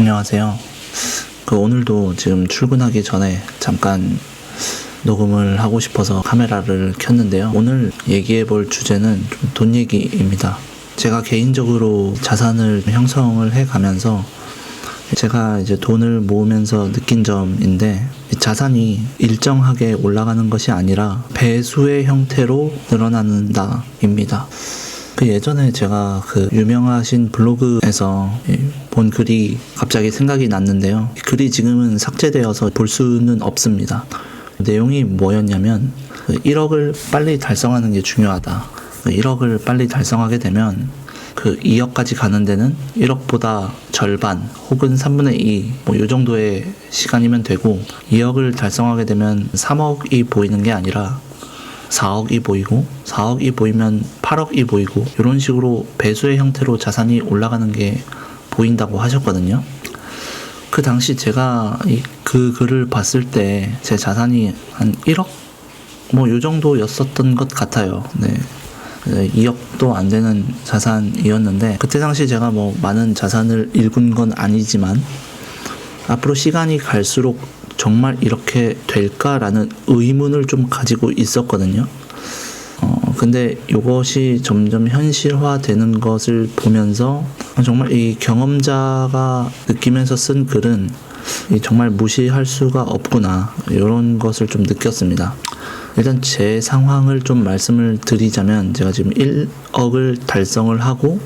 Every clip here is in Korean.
안녕하세요. 오늘도 지금 출근하기 전에 잠깐 녹음을 하고 싶어서 카메라를 켰는데요. 오늘 얘기해 볼 주제는 좀 돈 얘기입니다. 제가 개인적으로 자산을 형성을 해 가면서 제가 이제 돈을 모으면서 느낀 점인데, 자산이 일정하게 올라가는 것이 아니라 배수의 형태로 늘어난다입니다. 예전에 제가 유명하신 블로그에서 본 글이 갑자기 생각이 났는데요. 글이 지금은 삭제되어서 볼 수는 없습니다. 내용이 뭐였냐면 1억을 빨리 달성하는 게 중요하다. 1억을 빨리 달성하게 되면 2억까지 가는 데는 1억보다 절반 혹은 3분의 2, 요 정도의 시간이면 되고, 2억을 달성하게 되면 3억이 보이는 게 아니라 4억이 보이고, 4억이 보이면 8억이 보이고, 이런 식으로 배수의 형태로 자산이 올라가는 게 보인다고 하셨거든요. 그 당시 제가 그 글을 봤을 때 제 자산이 한 1억? 요 정도였었던 것 같아요. 네. 2억도 안 되는 자산이었는데, 그때 당시 제가 많은 자산을 일군 건 아니지만 앞으로 시간이 갈수록 정말 이렇게 될까라는 의문을 좀 가지고 있었거든요. 근데 이것이 점점 현실화되는 것을 보면서 정말 이 경험자가 느끼면서 쓴 글은 정말 무시할 수가 없구나, 이런 것을 좀 느꼈습니다. 일단 제 상황을 좀 말씀을 드리자면, 제가 지금 1억을 달성을 하고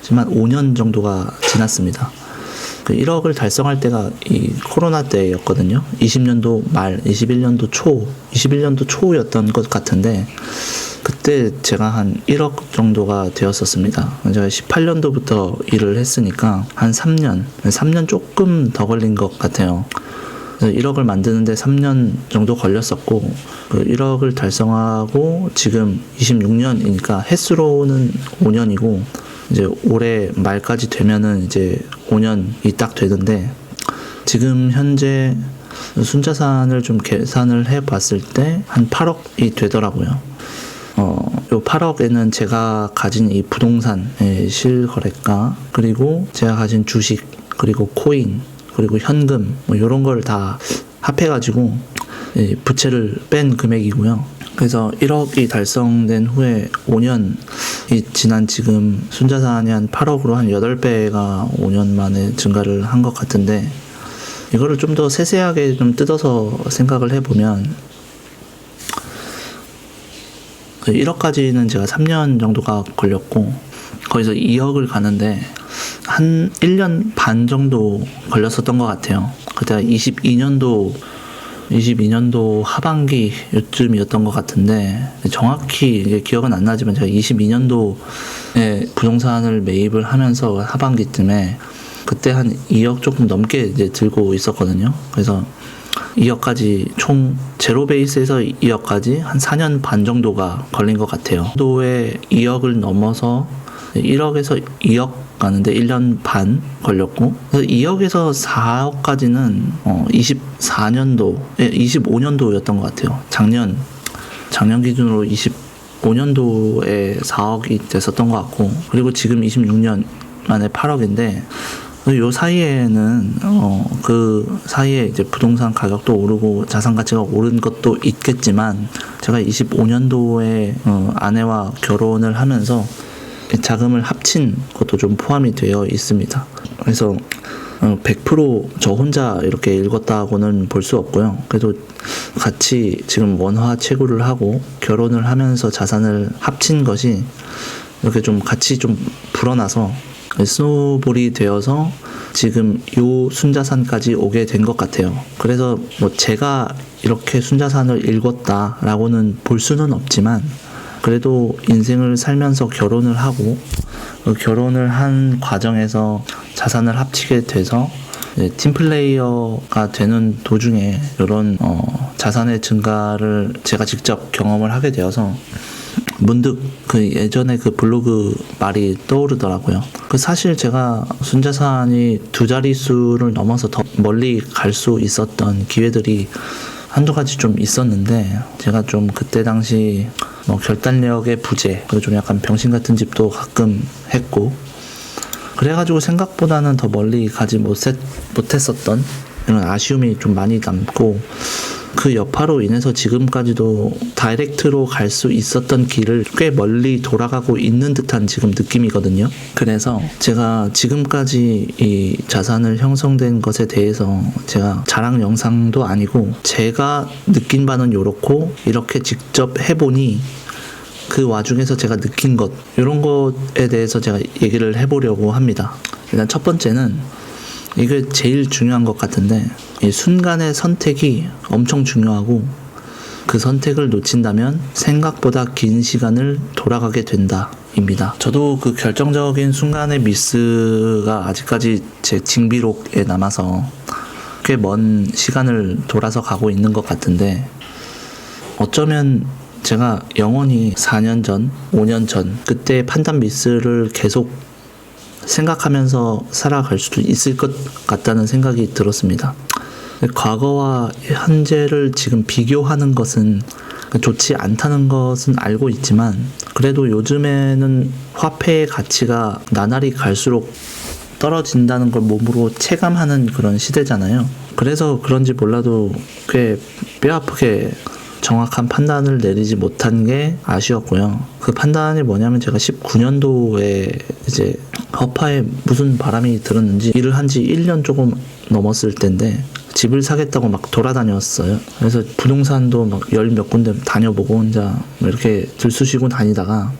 지금 한 5년 정도가 지났습니다. 1억을 달성할 때가 이 코로나 때였거든요. 20년도 말, 21년도 초였던 것 같은데, 그때 제가 한 1억 정도가 되었었습니다. 제가 18년도부터 일을 했으니까 한 3년 조금 더 걸린 것 같아요. 1억을 만드는데 3년 정도 걸렸었고, 1억을 달성하고 지금 26년이니까 횟수로는 5년이고, 이제 올해 말까지 되면은 이제 5년이 딱 되는데, 지금 현재 순자산을 좀 계산을 해 봤을 때 한 8억이 되더라고요. 요 8억에는 제가 가진 이 부동산의 실거래가, 그리고 제가 가진 주식, 그리고 코인, 그리고 현금, 요런 걸 다 합해가지고 부채를 뺀 금액이고요. 그래서 1억이 달성된 후에 5년이 지난 지금 순자산이 한 8억으로 한 8배가 5년 만에 증가를 한 것 같은데, 이거를 좀 더 세세하게 좀 뜯어서 생각을 해보면 1억까지는 제가 3년 정도가 걸렸고, 거기서 2억을 가는데 한 1년 반 정도 걸렸었던 것 같아요. 그때 22년도 하반기 요쯤이었던 것 같은데, 정확히 이게 기억은 안 나지만 제가 22년도에 부동산을 매입을 하면서 하반기쯤에 그때 한 2억 조금 넘게 이제 들고 있었거든요. 그래서 2억까지 총 제로 베이스에서 2억까지 한 4년 반 정도가 걸린 것 같아요. 도에 2억을 넘어서 1억에서 2억 가는데 1년 반 걸렸고, 그래서 2억에서 4억까지는 25년도였던 것 같아요. 작년 기준으로 25년도에 4억이 됐었던 것 같고, 그리고 지금 26년 만에 8억인데, 요 사이에는 그 사이에 이제 부동산 가격도 오르고 자산 가치가 오른 것도 있겠지만, 제가 25년도에 아내와 결혼을 하면서 자금을 합친 것도 좀 포함이 되어 있습니다. 그래서 100% 저 혼자 이렇게 읽었다고는 볼 수 없고요. 그래도 같이 지금 원화 채굴을 하고 결혼을 하면서 자산을 합친 것이 이렇게 좀 같이 좀 불어나서 스노볼이 되어서 지금 요 순자산까지 오게 된 것 같아요. 그래서 제가 이렇게 순자산을 읽었다라고는 볼 수는 없지만, 그래도 인생을 살면서 결혼을 하고, 결혼을 한 과정에서 자산을 합치게 돼서 팀플레이어가 되는 도중에 이런 자산의 증가를 제가 직접 경험을 하게 되어서 문득 예전에 블로그 말이 떠오르더라고요. 사실 제가 순자산이 2자릿수를 넘어서 더 멀리 갈 수 있었던 기회들이 한두 가지 좀 있었는데, 제가 좀 그때 당시 결단력의 부재, 그리고 좀 약간 병신 같은 집도 가끔 했고, 그래가지고 생각보다는 더 멀리 가지 못했었던 이런 아쉬움이 좀 많이 남고, 그 여파로 인해서 지금까지도 다이렉트로 갈 수 있었던 길을 꽤 멀리 돌아가고 있는 듯한 지금 느낌이거든요. 그래서 제가 지금까지 이 자산을 형성된 것에 대해서 제가 자랑 영상도 아니고, 제가 느낀 바는 요렇고 이렇게 직접 해보니 그 와중에서 제가 느낀 것, 이런 것에 대해서 제가 얘기를 해보려고 합니다. 일단 첫 번째는, 이게 제일 중요한 것 같은데, 이 순간의 선택이 엄청 중요하고, 그 선택을 놓친다면 생각보다 긴 시간을 돌아가게 된다 입니다. 저도 그 결정적인 순간의 미스가 아직까지 제 징비록에 남아서 꽤 먼 시간을 돌아서 가고 있는 것 같은데, 어쩌면 제가 영원히 4년 전, 5년 전 그때 판단 미스를 계속 생각하면서 살아갈 수도 있을 것 같다는 생각이 들었습니다. 과거와 현재를 지금 비교하는 것은 좋지 않다는 것은 알고 있지만, 그래도 요즘에는 화폐의 가치가 나날이 갈수록 떨어진다는 걸 몸으로 체감하는 그런 시대잖아요. 그래서 그런지 몰라도 꽤 뼈아프게 정확한 판단을 내리지 못한 게 아쉬웠고요. 그 판단이 뭐냐면, 제가 19년도에 이제 허파에 무슨 바람이 들었는지 일을 한 지 1년 조금 넘었을 때인데, 집을 사겠다고 막 돌아다녔어요. 그래서 부동산도 막 열 몇 군데 다녀보고 혼자 이렇게 들쑤시고 다니다가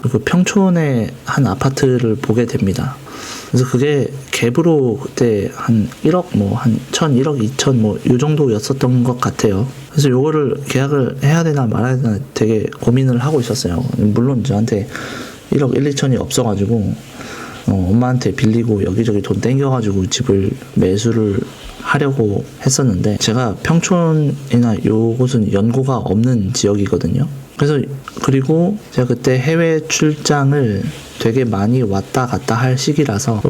그 평촌에 한 아파트를 보게 됩니다. 그래서 그게 갭으로 그때 한 1억, 한 1,000, 1억 2천 요 정도였었던 것 같아요. 그래서 요거를 계약을 해야 되나 말아야 되나 되게 고민을 하고 있었어요. 물론 저한테 1억 1, 2천이 없어가지고 엄마한테 빌리고 여기저기 돈 땡겨가지고 집을 매수를 하려고 했었는데, 제가 평촌이나 요곳은 연고가 없는 지역이거든요. 그래서 그리고 제가 그때 해외 출장을 되게 많이 왔다 갔다 할 시기라서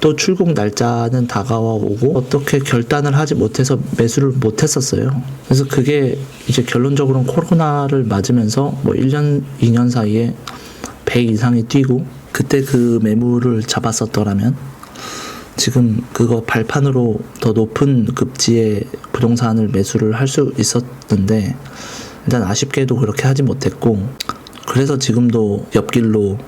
또 출국 날짜는 다가와 오고 어떻게 결단을 하지 못해서 매수를 못했었어요. 그래서 그게 이제 결론적으로는 코로나를 맞으면서 1년, 2년 사이에 100 이상이 뛰고, 그때 그 매물을 잡았었더라면 지금 그거 발판으로 더 높은 급지의 부동산을 매수를 할 수 있었는데, 일단 아쉽게도 그렇게 하지 못했고, 그래서 지금도 옆길로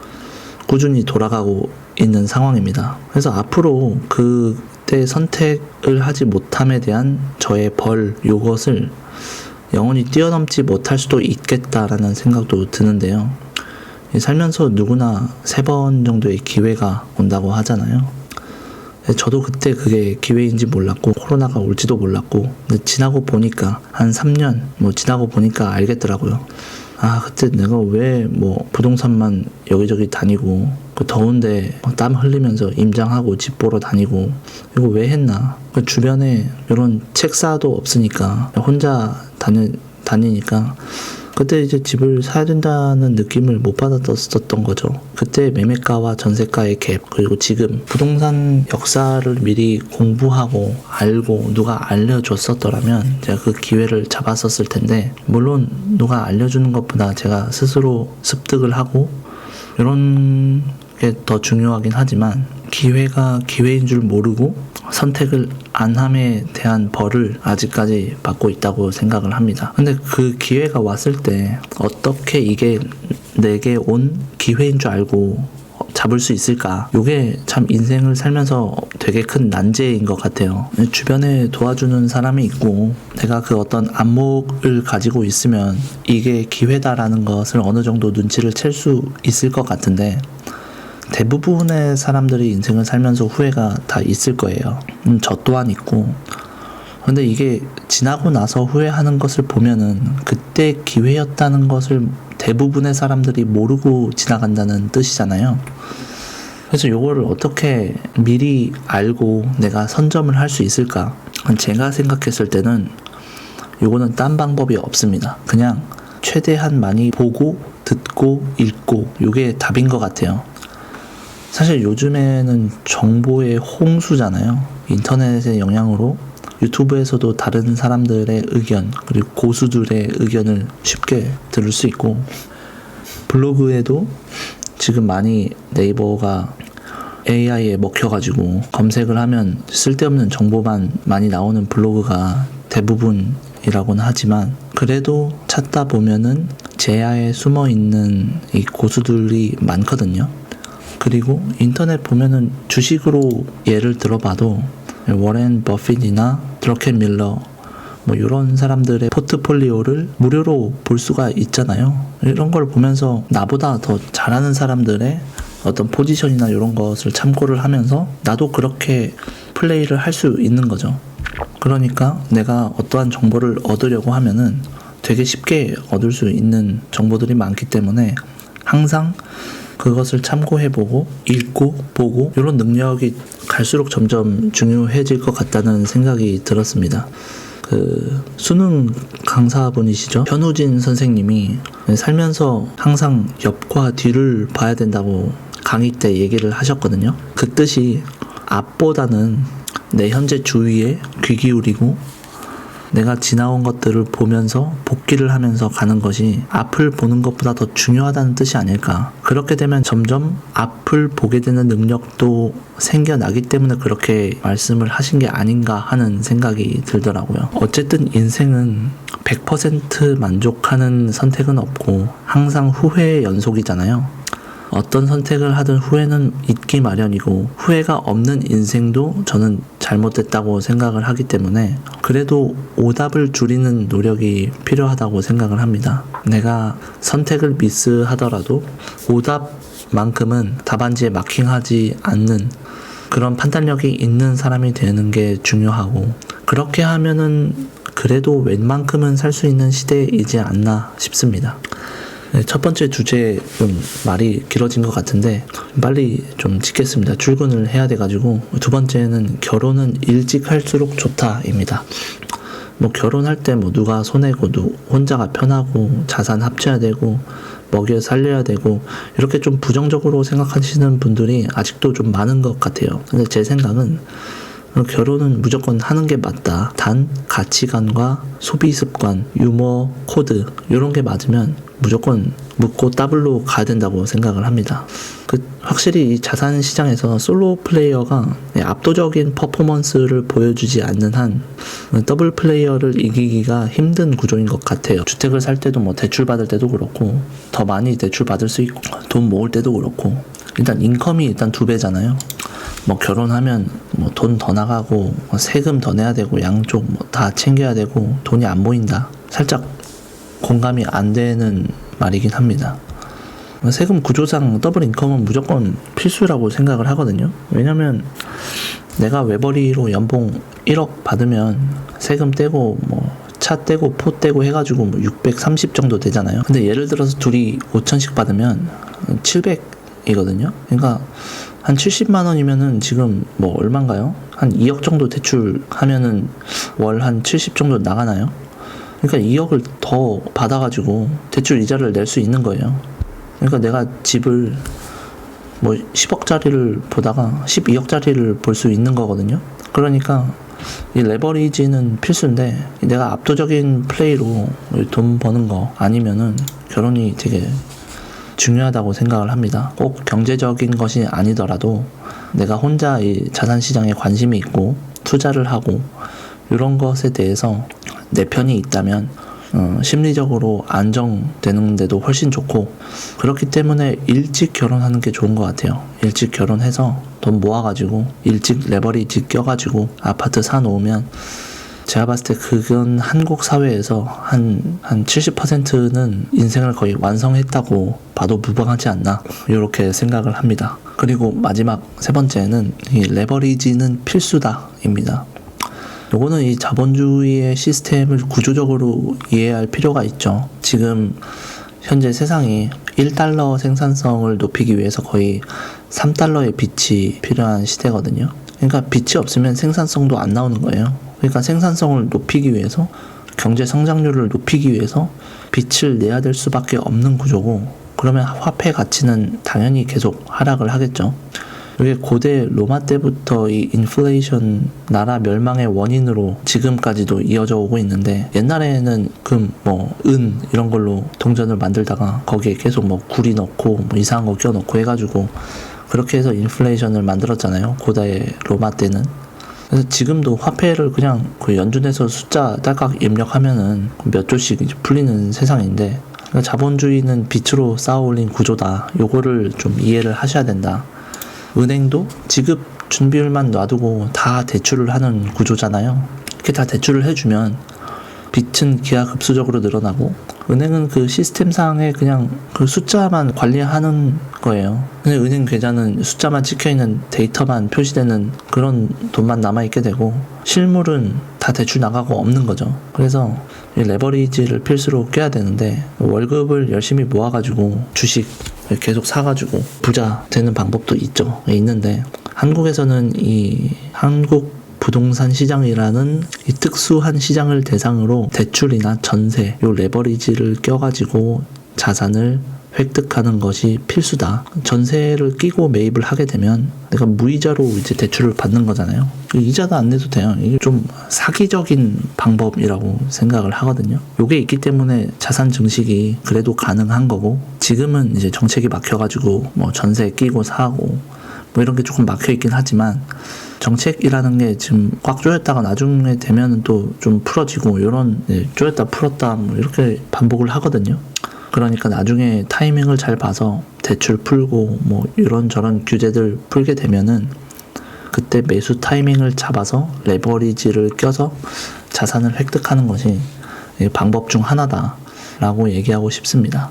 꾸준히 돌아가고 있는 상황입니다. 그래서 앞으로 그때 선택을 하지 못함에 대한 저의 벌, 요것을 영원히 뛰어넘지 못할 수도 있겠다라는 생각도 드는데요. 살면서 누구나 3번 정도의 기회가 온다고 하잖아요. 저도 그때 그게 기회인지 몰랐고 코로나가 올지도 몰랐고, 근데 지나고 보니까 한 3년 지나고 보니까 알겠더라고요. 아, 그때 내가 왜 부동산만 여기저기 다니고 그 더운데 땀 흘리면서 임장하고 집 보러 다니고 이거 왜 했나. 그 주변에 이런 책사도 없으니까 혼자 다니니까 그때 이제 집을 사야 된다는 느낌을 못 받았었던 거죠. 그때 매매가와 전세가의 갭, 그리고 지금 부동산 역사를 미리 공부하고 알고 누가 알려줬었더라면 제가 그 기회를 잡았었을 텐데, 물론 누가 알려주는 것보다 제가 스스로 습득을 하고 이런 게 더 중요하긴 하지만, 기회가 기회인 줄 모르고 선택을 안 함에 대한 벌을 아직까지 받고 있다고 생각을 합니다. 근데 그 기회가 왔을 때 어떻게 이게 내게 온 기회인 줄 알고 잡을 수 있을까? 이게 참 인생을 살면서 되게 큰 난제인 것 같아요. 주변에 도와주는 사람이 있고 내가 그 어떤 안목을 가지고 있으면 이게 기회다라는 것을 어느 정도 눈치를 챌 수 있을 것 같은데, 대부분의 사람들이 인생을 살면서 후회가 다 있을 거예요. 저 또한 있고. 근데 이게 지나고 나서 후회하는 것을 보면은 그때 기회였다는 것을 대부분의 사람들이 모르고 지나간다는 뜻이잖아요. 그래서 요거를 어떻게 미리 알고 내가 선점을 할 수 있을까? 제가 생각했을 때는 요거는 딴 방법이 없습니다. 그냥 최대한 많이 보고 듣고 읽고 요게 답인 것 같아요. 사실 요즘에는 정보의 홍수잖아요. 인터넷의 영향으로 유튜브에서도 다른 사람들의 의견, 그리고 고수들의 의견을 쉽게 들을 수 있고, 블로그에도 지금 많이 네이버가 AI에 먹혀가지고 검색을 하면 쓸데없는 정보만 많이 나오는 블로그가 대부분이라고는 하지만 그래도 찾다 보면은 제야에 숨어있는 이 고수들이 많거든요. 그리고 인터넷 보면은 주식으로 예를 들어봐도 워렌 버핏이나 드러켄 밀러 뭐 이런 사람들의 포트폴리오를 무료로 볼 수가 있잖아요. 이런 걸 보면서 나보다 더 잘하는 사람들의 어떤 포지션이나 이런 것을 참고를 하면서 나도 그렇게 플레이를 할 수 있는 거죠. 그러니까 내가 어떠한 정보를 얻으려고 하면은 되게 쉽게 얻을 수 있는 정보들이 많기 때문에 항상 그것을 참고해보고 읽고 보고 이런 능력이 갈수록 점점 중요해질 것 같다는 생각이 들었습니다. 그 수능 강사분이시죠? 현우진 선생님이 살면서 항상 옆과 뒤를 봐야 된다고 강의 때 얘기를 하셨거든요. 그 뜻이 앞보다는 내 현재 주위에 귀 기울이고 내가 지나온 것들을 보면서 복기를 하면서 가는 것이 앞을 보는 것보다 더 중요하다는 뜻이 아닐까. 그렇게 되면 점점 앞을 보게 되는 능력도 생겨나기 때문에 그렇게 말씀을 하신 게 아닌가 하는 생각이 들더라고요. 어쨌든 인생은 100% 만족하는 선택은 없고 항상 후회의 연속이잖아요. 어떤 선택을 하든 후회는 있기 마련이고 후회가 없는 인생도 저는 잘못됐다고 생각을 하기 때문에 그래도 오답을 줄이는 노력이 필요하다고 생각을 합니다. 내가 선택을 미스하더라도 오답만큼은 답안지에 마킹하지 않는 그런 판단력이 있는 사람이 되는 게 중요하고 그렇게 하면은 그래도 웬만큼은 살 수 있는 시대이지 않나 싶습니다. 네, 첫 번째 주제 좀 말이 길어진 것 같은데 빨리 좀 짓겠습니다. 출근을 해야 돼가지고. 두 번째는 결혼은 일찍 할수록 좋다입니다. 뭐 결혼할 때 뭐 누가 손해고 혼자가 편하고 자산 합쳐야 되고 먹여 살려야 되고 이렇게 좀 부정적으로 생각하시는 분들이 아직도 좀 많은 것 같아요. 근데 제 생각은 결혼은 무조건 하는 게 맞다. 단 가치관과 소비 습관, 유머, 코드 이런 게 맞으면 무조건 묻고 더블로 가야 된다고 생각을 합니다. 확실히 이 자산 시장에서 솔로 플레이어가 압도적인 퍼포먼스를 보여주지 않는 한 더블 플레이어를 이기기가 힘든 구조인 것 같아요. 주택을 살 때도 뭐 대출 받을 때도 그렇고 더 많이 대출 받을 수 있고 돈 모을 때도 그렇고 일단 인컴이 일단 2배잖아요. 뭐 결혼하면 뭐 돈 더 나가고 뭐 세금 더 내야 되고 양쪽 뭐 다 챙겨야 되고 돈이 안 모인다. 살짝 공감이 안 되는 말이긴 합니다. 세금 구조상 더블 인컴은 무조건 필수라고 생각을 하거든요. 왜냐면 내가 외벌이로 연봉 1억 받으면 세금 떼고 뭐 차 떼고 포 떼고 해가지고 뭐 630 정도 되잖아요. 근데 예를 들어서 둘이 5천씩 받으면 700이거든요. 그러니까 한 70만 원이면은 지금 뭐 얼마인가요? 한 2억 정도 대출하면은 월 한 70 정도 나가나요? 그러니까 2억을 더 받아가지고 대출 이자를 낼 수 있는 거예요. 그러니까 내가 집을 뭐 10억짜리를 보다가 12억짜리를 볼 수 있는 거거든요. 그러니까 이 레버리지는 필수인데 내가 압도적인 플레이로 돈 버는 거 아니면은 결혼이 되게 중요하다고 생각을 합니다. 꼭 경제적인 것이 아니더라도 내가 혼자 이 자산시장에 관심이 있고 투자를 하고 이런 것에 대해서 내 편이 있다면 심리적으로 안정되는데도 훨씬 좋고 그렇기 때문에 일찍 결혼하는 게 좋은 것 같아요. 일찍 결혼해서 돈 모아가지고 일찍 레버리지 껴가지고 아파트 사놓으면 제가 봤을 때 그건 한국 사회에서 한 70%는 인생을 거의 완성했다고 봐도 무방하지 않나 이렇게 생각을 합니다. 그리고 마지막 세 번째는 이 레버리지는 필수다입니다. 요거는 이 자본주의의 시스템을 구조적으로 이해할 필요가 있죠. 지금 현재 세상이 1달러 생산성을 높이기 위해서 거의 3달러의 빚이 필요한 시대거든요. 그러니까 빚이 없으면 생산성도 안 나오는 거예요. 그러니까 생산성을 높이기 위해서 경제 성장률을 높이기 위해서 빚을 내야 될 수밖에 없는 구조고 그러면 화폐 가치는 당연히 계속 하락을 하겠죠. 이게 고대 로마 때부터 이 인플레이션 나라 멸망의 원인으로 지금까지도 이어져 오고 있는데 옛날에는 금, 뭐 은 이런 걸로 동전을 만들다가 거기에 계속 뭐 구리 넣고 뭐 이상한 거 껴 넣고 해가지고 그렇게 해서 인플레이션을 만들었잖아요. 고대 로마 때는. 그래서 지금도 화폐를 그냥 그 연준에서 숫자 딸깍 입력하면은 몇 조씩 이제 풀리는 세상인데, 그러니까 자본주의는 빛으로 쌓아올린 구조다. 요거를 좀 이해를 하셔야 된다. 은행도 지급 준비율만 놔두고 다 대출을 하는 구조잖아요. 이렇게 다 대출을 해주면 빚은 기하급수적으로 늘어나고, 은행은 그 시스템상에 그냥 그 숫자만 관리하는 거예요. 근데 은행 계좌는 숫자만 찍혀있는 데이터만 표시되는 그런 돈만 남아있게 되고, 실물은 다 대출 나가고 없는 거죠. 그래서 이 레버리지를 필수로 껴야 되는데, 월급을 열심히 모아가지고 주식 계속 사가지고 부자 되는 방법도 있는데, 한국에서는 이 한국 부동산 시장이라는 이 특수한 시장을 대상으로 대출이나 전세, 요 레버리지를 껴가지고 자산을 획득하는 것이 필수다. 전세를 끼고 매입을 하게 되면 내가 무이자로 이제 대출을 받는 거잖아요. 이자도 안 내도 돼요. 이게 좀 사기적인 방법이라고 생각을 하거든요. 요게 있기 때문에 자산 증식이 그래도 가능한 거고, 지금은 이제 정책이 막혀가지고 뭐 전세 끼고 사고 뭐 이런 게 조금 막혀 있긴 하지만, 정책이라는 게 지금 꽉 조였다가 나중에 되면 또 좀 풀어지고, 이런 조였다 풀었다 뭐 이렇게 반복을 하거든요. 그러니까 나중에 타이밍을 잘 봐서 대출 풀고 뭐 이런저런 규제들 풀게 되면은 그때 매수 타이밍을 잡아서 레버리지를 껴서 자산을 획득하는 것이 방법 중 하나다라고 얘기하고 싶습니다.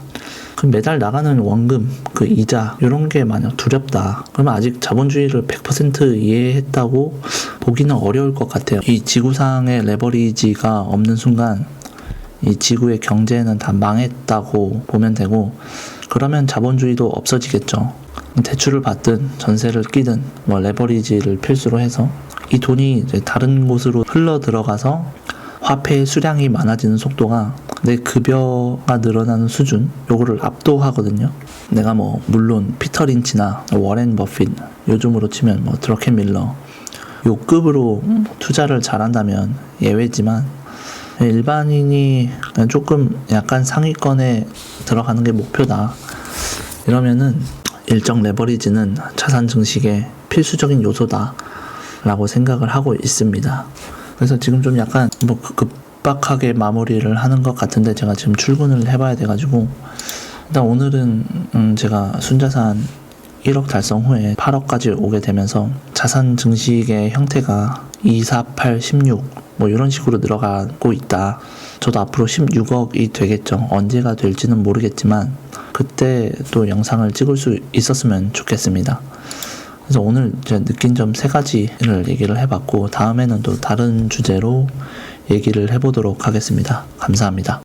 그럼 매달 나가는 원금, 그 이자 이런 게 만약 두렵다, 그러면 아직 자본주의를 100% 이해했다고 보기는 어려울 것 같아요. 이 지구상의 레버리지가 없는 순간 이 지구의 경제는 다 망했다고 보면 되고, 그러면 자본주의도 없어지겠죠. 대출을 받든 전세를 끼든 뭐 레버리지를 필수로 해서 이 돈이 이제 다른 곳으로 흘러 들어가서 화폐의 수량이 많아지는 속도가 내 급여가 늘어나는 수준, 요거를 압도하거든요. 내가 뭐 물론 피터 린치나 워렌 버핏, 요즘으로 치면 뭐 드러켄 밀러 요 급으로 투자를 잘한다면 예외지만, 일반인이 조금 약간 상위권에 들어가는 게 목표다 이러면은 일정 레버리지는 자산 증식의 필수적인 요소다 라고 생각을 하고 있습니다. 그래서 지금 좀 약간 뭐 급박하게 마무리를 하는 것 같은데, 제가 지금 출근을 해봐야 돼가지고, 일단 오늘은 제가 순자산 1억 달성 후에 8억까지 오게 되면서 자산 증식의 형태가 2, 4, 8, 16 뭐 이런 식으로 늘어가고 있다. 저도 앞으로 16억이 되겠죠. 언제가 될지는 모르겠지만 그때 또 영상을 찍을 수 있었으면 좋겠습니다. 그래서 오늘 제가 느낀 점 3가지를 얘기를 해봤고, 다음에는 또 다른 주제로 얘기를 해보도록 하겠습니다. 감사합니다.